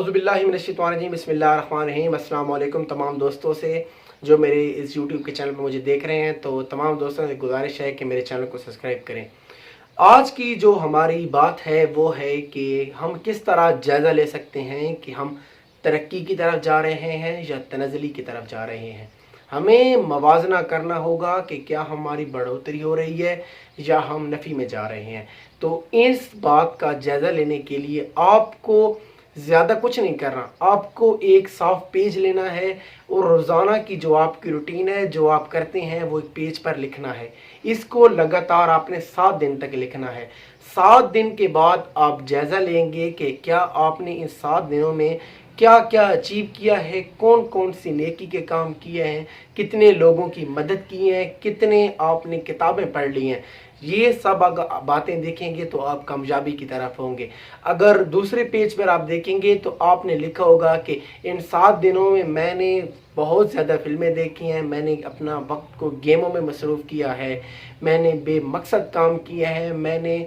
औज़ुबिल्लाहिमिनश्शैतानिर्रजीम बिस्मिल्लाहिर्रहमानिर्रहीम। अस्सलाम वालेकुम तमाम दोस्तों से जो मेरे इस YouTube के चैनल पर मुझे देख रहे हैं। तो तमाम दोस्तों से गुजारिश है कि मेरे चैनल को सब्सक्राइब करें। आज की जो हमारी बात है वो है कि हम किस तरह जायज़ा ले सकते हैं कि हम तरक्की की तरफ जा रहे हैं या तनज़ली की तरफ जा रहे हैं। हमें मवाजना करना होगा कि क्या हमारी बढ़ोतरी हो रही है या हम नफ़ी में जा रहे हैं। तो इस बात का जायज़ा लेने के लिए आपको ज़्यादा कुछ नहीं करना, आपको एक साफ पेज लेना है और रोज़ाना की जो आपकी रूटीन है, जो आप करते हैं, वो एक पेज पर लिखना है। इसको लगातार आपने 7 दिन तक लिखना है। 7 दिन के बाद आप जायज़ा लेंगे कि क्या आपने इन 7 दिनों में क्या क्या अचीव किया है, कौन कौन सी नेकी के काम किए हैं, कितने लोगों की मदद की है, कितने आपने किताबें पढ़ ली हैं। ये सब बातें देखेंगे तो आप कामयाबी की तरफ होंगे। अगर दूसरे पेज पर आप देखेंगे तो आपने लिखा होगा कि इन 7 दिनों में मैंने बहुत ज़्यादा फिल्में देखी हैं, मैंने अपना वक्त को गेमों में मसरूफ़ किया है, मैंने बेमकसद काम किया है, मैंने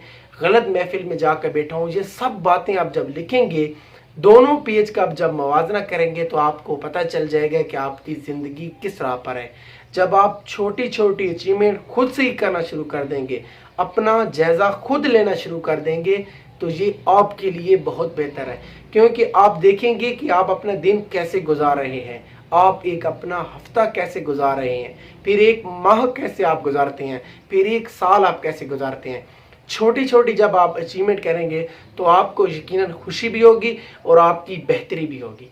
गलत महफिल में जाकर बैठा हूँ। ये सब बातें आप जब लिखेंगे, दोनों पेज का आप जब मवाजना करेंगे तो आपको पता चल जाएगा कि आपकी ज़िंदगी किस राह पर है। जब आप छोटी छोटी अचीवमेंट खुद से ही करना शुरू कर देंगे, अपना जायज़ा खुद लेना शुरू कर देंगे, तो ये आपके लिए बहुत बेहतर है। क्योंकि आप देखेंगे कि आप अपना दिन कैसे गुजार रहे हैं, आप एक अपना हफ्ता कैसे गुजार रहे हैं, फिर एक माह कैसे आप गुजारते हैं, फिर एक साल आप कैसे गुजारते हैं। छोटी छोटी जब आप अचीवमेंट करेंगे तो आपको यकीनन खुशी भी होगी और आपकी बेहतरी भी होगी।